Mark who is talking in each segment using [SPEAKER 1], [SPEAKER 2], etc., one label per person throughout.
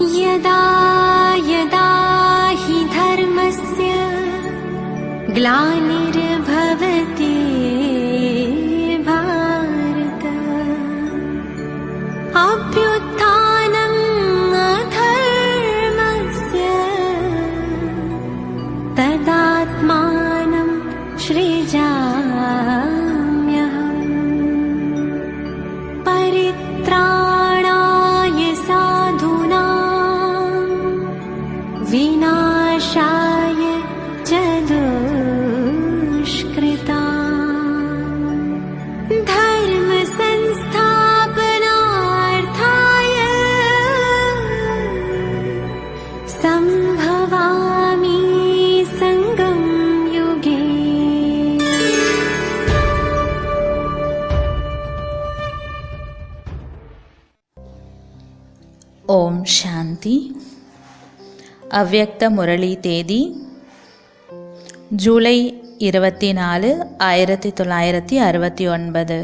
[SPEAKER 1] यदा यदा हि धर्मस्य ग्लानिर्भवति भारत अभ्युत्थानम् अधर्मस्य तदात्मानं सृजाम्यहम् परित्राणाय साधूनां विनाशाय च दुष्कृताम् धर्म संस्थापनार्थाय संभवामि संगम युगे।
[SPEAKER 2] ஓம் சாந்தி. அவ்யக்த முரளி தேதி ஜூலை 24, 1969.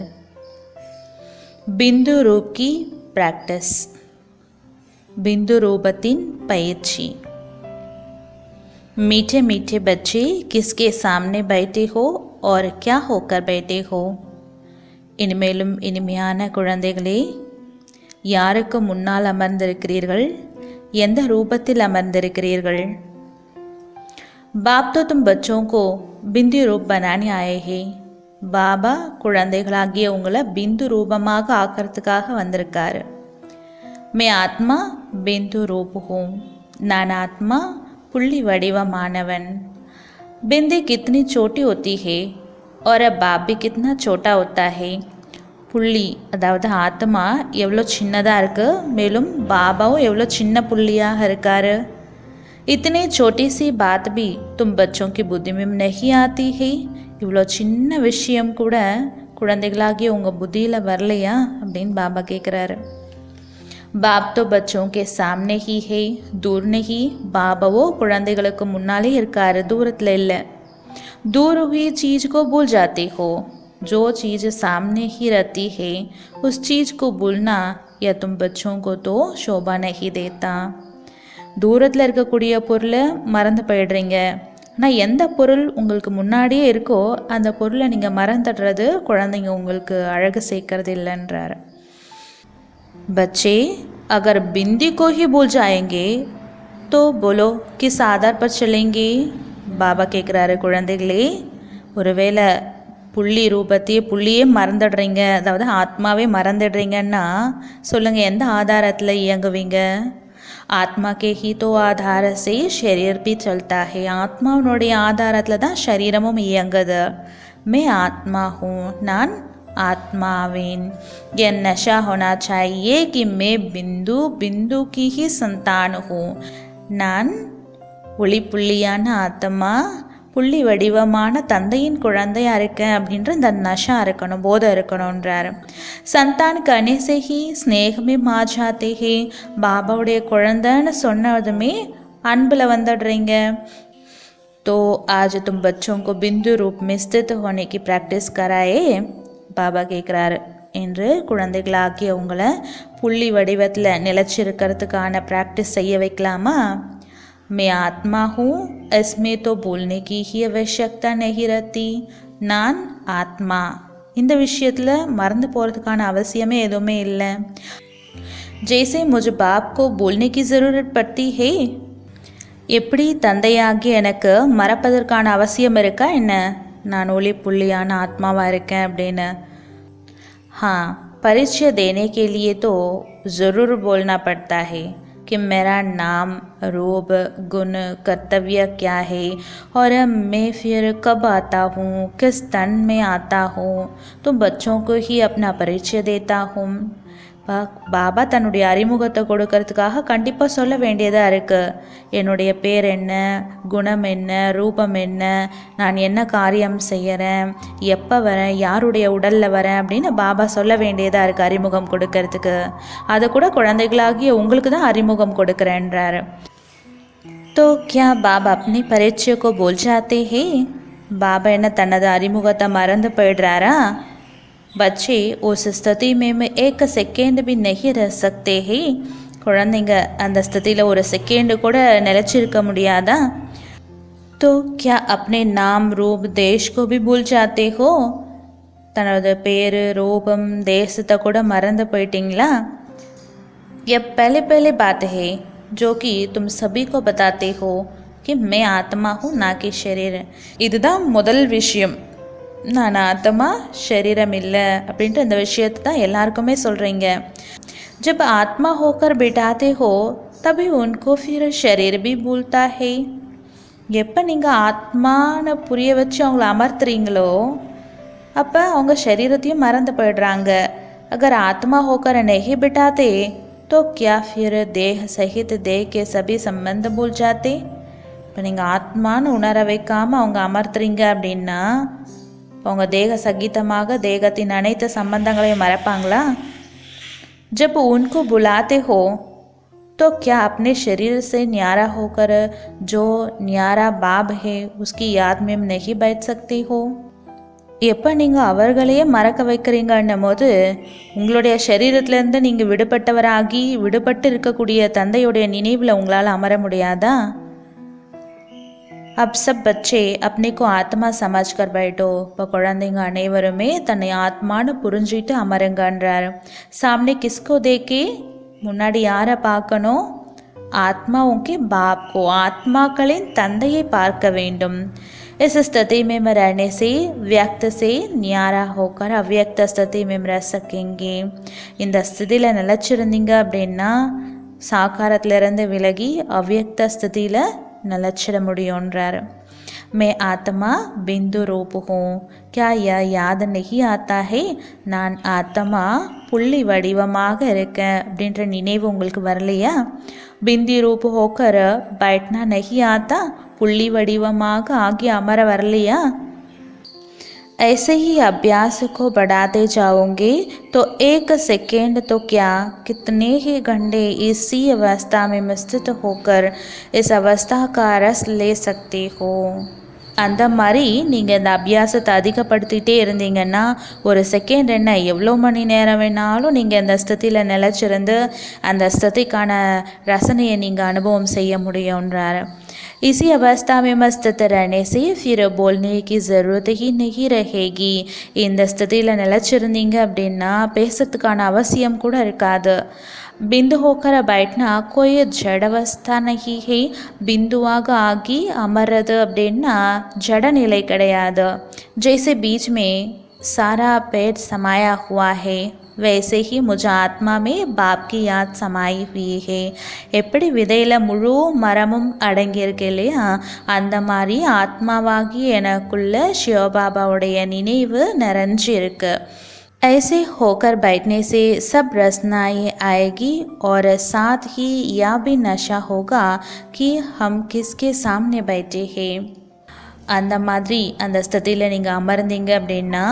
[SPEAKER 2] பிந்து ரூப் கி பிராக்டிஸ். பிந்து ரூபத்தின் பயிற்சி. मीठे मीठे बच्चे किसके सामने बैठे हो और क्या होकर बैठे हो? இனிமேலும் இனிமையான குழந்தைகளே, யாருக்கு முன்னால் அமர்ந்திருக்கிறீர்கள்? எந்த ரூபத்தில் அமர்ந்திருக்கிறீர்கள்? बाप तो तुम बच्चों को बिंदु रूप बनाने आए हैं. பாபா குழந்தைகளாகிய உங்களை பிந்து ரூபமாக ஆக்கிறதுக்காக வந்திருக்காரு. मैं आत्मा बिंदु रूप हूँ. நான் ஆத்மா புள்ளி வடிவமானவன். बिंदी कितनी छोटी होती है और बाप भी कितना छोटा होता है. புள்ளி அதாவது ஆத்மா எவ்வளோ சின்னதாக இருக்குது, மேலும் பாபாவும் எவ்வளோ சின்ன புள்ளியாக இருக்கார். इतनी छोटी सी बात भी तुम बच्चों की बुद्धि में नहीं आती है. இவ்வளோ சின்ன விஷயம் கூட குழந்தைகளாகிய உங்கள் புத்தியில் வரலையா அப்படின்னு பாபா கேட்குறாரு. बाप तो बच्चों के सामने ही है, दूर नहीं. பாபாவோ குழந்தைகளுக்கு முன்னாலே இருக்காரு, தூரத்தில் இல்லை. दूर हुई चीज़ को भूल जाते हो. जो चीज़ सामने ही रहती है उस चीज़ को भूलना या तुम बच्चों को तो शोभा नहीं देता. தூரத்தில் இருக்கக்கூடிய பொருளை மறந்து போயிடுறீங்க. ஆனால் எந்த பொருள் உங்களுக்கு முன்னாடியே இருக்கோ அந்த பொருளை நீங்கள் மறந்துடுறது குழந்தைங்க உங்களுக்கு அழகு சேர்க்கறது இல்லைன்றார். बच्चे अगर बिंदी को ही भूल जाएंगे तो बोलो किस आधार पर चलेंगे? பாபா கேட்குறாரு, குழந்தைகளே, ஒருவேளை புள்ளி ரூபத்தையே புள்ளியே மறந்துடுறீங்க, அதாவது ஆத்மாவே மறந்துடுறீங்கன்னா சொல்லுங்கள், எந்த ஆதாரத்தில் இயங்குவீங்க? ஆத்மா கே ஹி தோ ஆதார சே ஷரீர் பி சல்தா ஹே. ஆத்மாவுடைய ஆதாரத்தில் தான் ஷரீரமும் இயங்குது. மே ஆத்மா ஹூ, நான் ஆத்மாவேன். என் நஷா ஹோனா சாஹியே கி மே பிந்து பிந்து கி ஹி சந்தான் ஹூ. நான் ஒளி புள்ளியான ஆத்மா, புள்ளி வடிவமான தந்தையின் குழந்தையாக இருக்கேன் அப்படின்ற இந்த நஷா இருக்கணும், போதை இருக்கணுன்றார். சந்தான் கணேசே ஹி ஸ்னேகமே மாஜாத்தே ஹி. பாபாவுடைய குழந்தைன்னு சொன்னதுமே அன்பில் வந்துடுறீங்க. तो आज तुम बच्चों को बिंदु रूप में स्थित होने की प्रैक्टिस कराए. பாபா கேட்குறாரு, என்று குழந்தைகளாகிய உங்களை புள்ளி வடிவத்தில் நிலச்சிருக்கிறதுக்கான ப்ராக்டிஸ் செய்ய வைக்கலாமா? मैं आत्मा हूँ, इसमें तो बोलने की ही आवश्यकता नहीं रहती. நான் ஆத்மா, இந்த விஷயத்தில் மறந்து போகிறதுக்கான அவசியமே எதுவுமே இல்லை. जैसे मुझे बाप को बोलने की ज़रूरत पड़ती है, எப்படி தந்தையாகி எனக்கு மறப்பதற்கான அவசியம் இருக்கா என்ன? நான் ஒளி புள்ளியான ஆத்மாவாக இருக்கேன் அப்படின்னு. हाँ, परिचय देने के लिए तो ज़रूर बोलना पड़ता है कि मेरा नाम, रूप, गुण, कर्तव्य क्या है और मैं फिर कब आता हूँ, किस तन में आता हूँ. तो बच्चों को ही अपना परिचय देता हूँ. பாபா தன்னுடைய அறிமுகத்தை கொடுக்கறதுக்காக கண்டிப்பாக சொல்ல வேண்டியதாக இருக்குது. என்னுடைய பேர் என்ன, குணம் என்ன, ரூபம் என்ன, நான் என்ன காரியம் செய்கிறேன், எப்போ வரேன், யாருடைய உடலில் வரேன் அப்படின்னு பாபா சொல்ல வேண்டியதாக இருக்குது அறிமுகம் கொடுக்கறதுக்கு. அதை கூட குழந்தைகளாகிய உங்களுக்கு தான் அறிமுகம் கொடுக்குறேன்றாரு. तो क्या बाबा अपने परिचय को भूल जाते हैं? பாபா என்ன தனது அறிமுகத்தை மறந்து போயிடுறாரா? बच्चे उस स्थिति में एक सेकेंड भी नहीं रह सकते हैं. குழந்தைங்க அந்த ஸ்திதியில் ஒரு செகண்டு கூட நிலச்சிருக்க முடியாதா? तो क्या अपने नाम रूप देश को भी भूल जाते हो? தன்னோட பேர் ரூபம் தேசத்தை கூட மறந்து போயிட்டீங்களா? ये पहले पहले बात है जो कि तुम सभी को बताते हो कि मैं आत्मा हूँ ना कि शरीर. இதுதான் முதல் விஷயம். நான் ஆத்மா शरीरम இல்லை அப்படின்ட்டு இந்த விஷயத்தை தான் எல்லாருக்குமே சொல்கிறீங்க. जब आत्मा होकर बिठाते हो तभी उनको फिर शरीर भी भूलता है. எப்போ நீங்கள் ஆத்மான்னு புரிய வச்சு அவங்கள அமர்த்துறீங்களோ அப்போ அவங்க शरीरத்தையும் மறந்து போயிடுறாங்க. अगर आत्मा होकर नहीं बिठाते तो क्या फिर देह सहित देह के सभी संबंध भूल जाते? இப்போ நீங்கள் ஆத்மான்னு உணர வைக்காமல் அவங்க அமர்த்துறீங்க அப்படின்னா அவங்க தேக சகிதமாக தேகத்தின் அனைத்து சம்பந்தங்களையும் மறப்பாங்களா? जब उनको बुलाते हो तो क्या अपने शरीर से न्यारा होकर जो न्यारा बाब है उसकी याद में नहीं बैठ सकते हो? எப்போ நீங்கள் அவர்களையே மறக்க வைக்கிறீங்கன்னும் போது உங்களுடைய சரீரத்திலேருந்து நீங்கள் விடுபட்டவராகி விடுபட்டு இருக்கக்கூடிய தந்தையுடைய நினைவில் உங்களால் அமர முடியாதா? अब सब बच्चे अपने को आत्मा समझ कर बैठो. இப்போ குழந்தைங்க அனைவருமே தன்னை ஆத்மான்னு புரிஞ்சிட்டு அமருங்கன்றார். सामने किसको देखे? முன்னாடி யாரை பார்க்கணும்? आत्माओं के बाप को, ஆத்மாக்களின் தந்தையை பார்க்க வேண்டும். इस स्थिति में रहने से व्यक्त से न्यारा होकर अव्यक्त स्थिति में रह सकेंगे. இந்த ஸ்திதியில் நிலச்சிருந்தீங்க அப்படின்னா சாக்காரத்திலிருந்து விலகி அவ்யக்த ஸ்திதியில் நிலச்சிட முடியுன்றார். मैं आत्मा बिंदु रूप हूँ. क्या यह याद नहीं आता है? நான் ஆத்மா புள்ளி வடிவமாக இருக்கேன் அப்படின்ற நினைவு உங்களுக்கு வரலையா? बिंदु रूप होकर बैठना नहीं आता, புள்ளி வடிவமாக ஆகி அமர வரலையா? ऐसे ही अभ्यास को बढ़ाते जाओगे तो एक सेकेंड तो क्या कितने ही घंटे इसी अवस्था में स्थित होकर इस अवस्था का रस ले सकते हो. அந்த மாதிரி நீங்கள் இந்த அபியாசத்தை அதிகப்படுத்திகிட்டே இருந்தீங்கன்னா ஒரு செகண்ட் என்ன எவ்வளோ மணி நேரம் வேணாலும் நீங்கள் இந்த ஸ்திதியில் நிலச்சிருந்து அந்த ஸ்திதிக்கான ரசனையை நீங்கள் அனுபவம் செய்ய முடியுன்றார். इसी अवस्था में मस्त रहने से फिर बोलने की ज़रूरत ही नहीं रहेगी. இந்த ஸ்திதியில் நிலச்சிருந்தீங்க அப்படின்னா பேசுறதுக்கான அவசியம் கூட இருக்காது. बिंदु होकर बैठना कोई जड़वस्था नहीं है. बिंदुवाग आगी अमरது அப்படின்னா जड़ நிலை கிடையாது. जैसे बीच में सारा पेट समाया हुआ है वैसे ही मुझ आत्मा में बाप की याद समाई हुई है. எப்படி விதையில் முழு மரமும் அடங்கியிருக்கு இல்லையா, அந்த மாதிரி ஆத்மாவாகி எனக்குள்ள சிவபாபாவுடைய நினைவு நிறைஞ்சு இருக்கு. ऐसे होकर बैठने से सब रचनाएँ आएगी और साथ ही यह भी नशा होगा कि हम किसके सामने बैठे हैं. அந்த மாதிரி அந்த ஸ்திதியில் நீங்கள் அமர்ந்தீங்க அப்படின்னா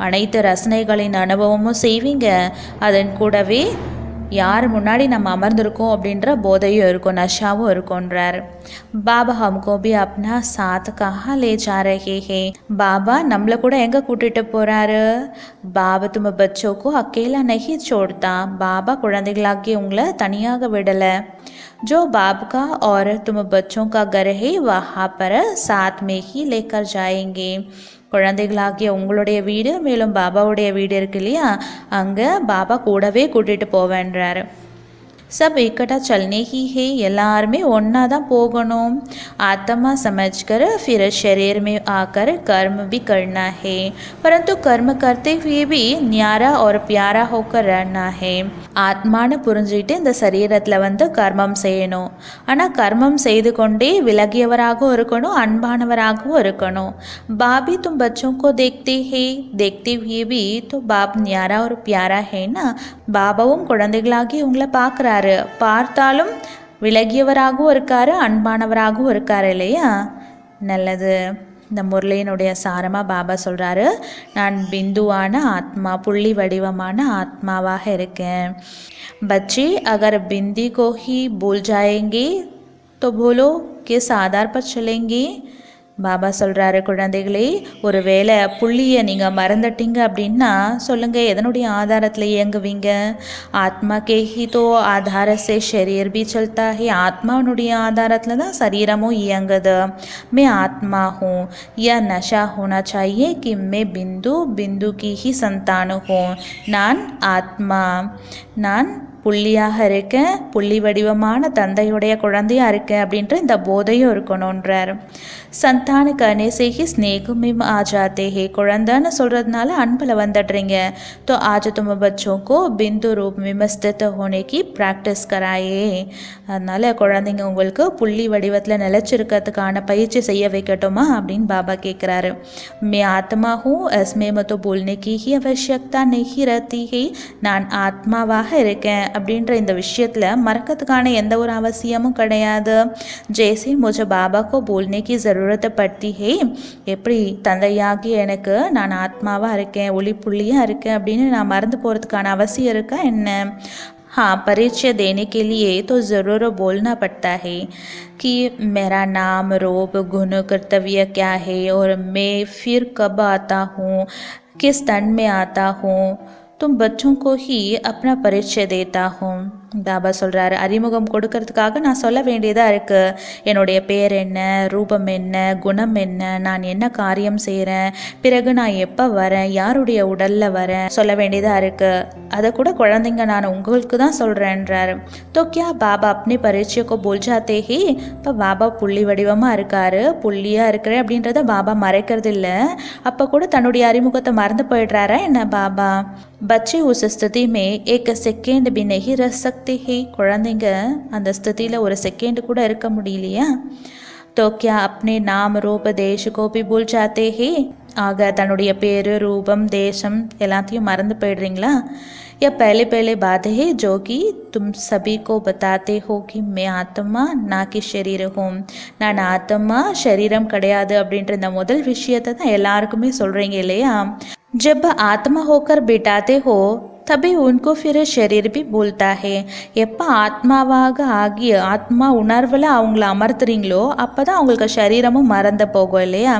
[SPEAKER 2] அனைத்து ரசனைகளின் அனுபவமும் செய்வீங்க. அதன் கூடவே யார் முன்னாடி நம்ம அமர்ந்திருக்கோம் அப்படின்ற போதையும் இருக்கும், நஷாவும் இருக்கும்ன்றார். பாபா हमको भी अपना साथ कहाँ ले जा रहे हैं. பாபா நம்மளை கூட எங்கே கூட்டிகிட்டு போகிறாரு? பாபா तुम बच्चों को अकेला नहीं छोड़ता. பாபா குழந்தைகளாக்கி உங்களை தனியாக விடலை. जो बाप का और तुम बच्चों का घर है वहाँ पर साथ में ही लेकर जाएंगे. குழந்தைகளாகிய உங்களுடைய வீடு மேலும் பாபாவுடைய வீடு இருக்கு இல்லையா, அங்கே பாபா கூடவே கூட்டிகிட்டு போவேன்றார். सब इकट्ठा चलने ही है. எல்லாருமே ஒன்றா தான் போகணும். आत्मा समझकर फिर शरीर में आकर कर्म भी करना है, परंतु कर्म करते हुए भी न्यारा और प्यारा होकर रहना है. ஆத்மானு புரிஞ்சுக்கிட்டு இந்த சரீரத்தில் வந்து கர்மம் செய்யணும். ஆனால் கர்மம் செய்து கொண்டே விலகியவராகவும் இருக்கணும், அன்பானவராகவும் இருக்கணும். பாபி तुम बच्चों को देखते हैं, देखते हुए भी तो बाप न्यारा और प्यारा है ना. பாபாவும் குழந்தைகளாகி உங்களை பார்க்குறாரு, பார்த்தாலும் விலகியவராகவும் இருக்காரு, அன்பானவராகவும் இருக்காரு இல்லையா. நல்லது. இந்த முரளியினுடைய சாரமாக பாபா சொல்கிறாரு, நான் பிந்துவான ஆத்மா, புள்ளி வடிவமான ஆத்மாவாக இருக்கேன். बच्चे अगर बिंदी को ही भूल जाएंगे तो बोलो किस आधार पर चलेंगे. பாபா சொல்கிறாரு, குழந்தைகளே, ஒரு வேளை புள்ளியை நீங்கள் மறந்துட்டீங்க அப்படின்னா சொல்லுங்கள், எதனுடைய ஆதாரத்தில் இயங்குவீங்க? ஆத்மா கே ஹி தோ ஆதார சே ஷரீர் பி சல்தா ஹே. ஆத்மாவுடைய ஆதாரத்தில் தான் சரீரமும் இயங்குது. மே ஆத்மா who yeah Nasha ஹோனா சாயே Ki May Bindu Bindu Ki he Shanthanu who. நான் ஆத்மா, நான் புள்ளியாக இருக்கேன், புள்ளி வடிவமான தந்தையுடைய குழந்தையாக இருக்கேன் அப்படின்ற இந்த போதையும் இருக்கணுன்றார். संतान करने से ही स्नेह में आ जाते हैं. குழந்தைன்னு சொல்கிறதுனால அன்பில் வந்துடுறீங்க. तो आज तुम बच्चों को बिंदु रूप में स्थित होने की प्रैक्टिस कराए. அதனால் குழந்தைங்க உங்களுக்கு புள்ளி வடிவத்தில் நிலச்சிருக்கிறதுக்கான பயிற்சி செய்ய வைக்கட்டுமா அப்படின்னு பாபா கேட்குறாரு. मैं आत्मा हूँ, इसमें तो बोलने की ही आवश्यकता नहीं रहती है. நான் ஆத்மாவாக இருக்கேன் அப்படின்ற இந்த விஷயத்தில் மறக்கிறதுக்கான எந்த ஒரு அவசியமும் கிடையாது. जैसे मुझे बाबा को बोलने की ज़रूरत पड़ती है, எப்படி தந்தையாகி எனக்கு நான் ஆத்மாவாக இருக்கேன், ஒளி புள்ளியாக இருக்கேன் அப்படின்னு நான் மறந்து போகிறதுக்கான அவசியம் இருக்கா என்ன? हाँ, परिचय देने के लिए तो ज़रूर बोलना पड़ता है कि मेरा नाम, रूप, गुण, कर्तव्य क्या है और मैं फिर कब आता हूँ, किस तन में आता हूँ. तुम बच्चों को ही अपना परिचय देता हूँ. பாபா சொல்கிறாரு, அறிமுகம் கொடுக்கறதுக்காக நான் சொல்ல வேண்டியதாக இருக்குது. என்னுடைய பேர் என்ன, ரூபம் என்ன, குணம் என்ன, நான் என்ன காரியம் செய்கிறேன், பிறகு நான் எப்போ வரேன், யாருடைய உடலில் வரேன் சொல்ல வேண்டியதாக இருக்குது. அதை கூட குழந்தைங்க நான் உங்களுக்கு தான் சொல்கிறேன்றாரு. तो क्या பாபா अपने परिचय को बोल जाते ही. இப்போ பாபா புள்ளி வடிவமாக இருக்காரு, புள்ளியாக இருக்கிறேன் அப்படின்றத பாபா மறைக்கிறது இல்லை. அப்போ கூட தன்னுடைய அறிமுகத்தை மறந்து போயிடுறாரா என்ன பாபா? बच्चे उस स्थिति में एक सेकेंड भी नहीं रह सकते हैं. குழந்தைங்க அந்த ஸ்திதியில் ஒரு செகண்ட் கூட இருக்க முடியலையா? तो क्या अपने नाम, रूप, देश को भी भूल जाते हैं. ஆக தன்னுடைய பேர், ரூபம், தேசம் எல்லாத்தையும் மறந்து போயிடுறீங்களா? या पहले पहले बात है जो कि तुम सभी को बताते हो कि मैं आत्मा ना कि शरीर हूँ. நான் ஆத்மா, शरीरम கிடையாது அப்படின்ற இந்த முதல் விஷயத்தை தான் எல்லாருக்குமே சொல்கிறீங்க இல்லையா? जब आत्मा होकर बिठाते हो तभी उनको फिर शरीर भी बोलता है. எப்போ ஆத்மாவாக ஆகி ஆத்மா உணர்வில் அவங்கள அமர்த்துறீங்களோ அப்போ தான் அவங்களுக்கு சரீரமும் மறந்து போகும் இல்லையா?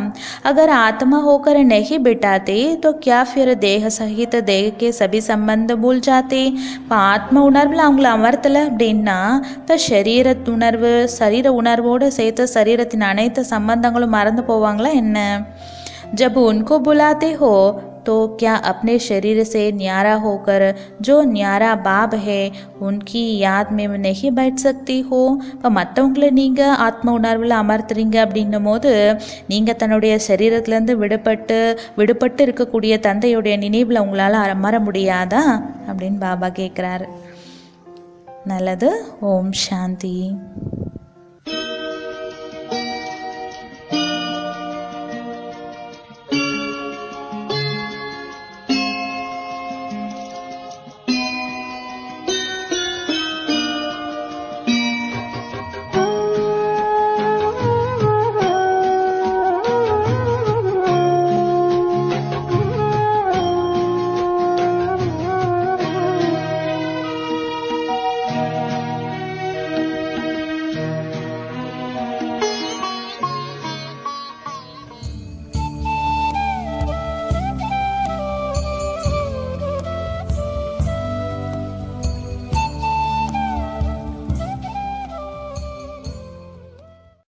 [SPEAKER 2] अगर आत्मा होकर नहीं बिठाते तो क्या फिर देह सहित देह के सभी संबंध भूल जाते. இப்போ ஆத்ம உணர்வில் அவங்கள அமர்த்தலை அப்படின்னா இப்போ சரீர உணர்வோடு சேர்த்து சரீரத்தின் அனைத்து சம்பந்தங்களும் மறந்து போவாங்களா என்ன? जब उनको बुलाते हो तो क्या अपने शरीर से न्यारा होकर जो न्यारा बाप है उनकी याद में नहीं बैठ सकती हो. இப்போ மற்றவங்கள நீங்கள் ஆத்ம உணர்வில் அமர்த்துறீங்க அப்படின்னும் போது நீங்கள் தன்னுடைய சரீரத்துலேருந்து விடுபட்டு இருக்கக்கூடிய தந்தையுடைய நினைவில் உங்களால் அமர முடியாதா அப்படின்னு பாபா கேட்குறாரு. நல்லது. ஓம் சாந்தி.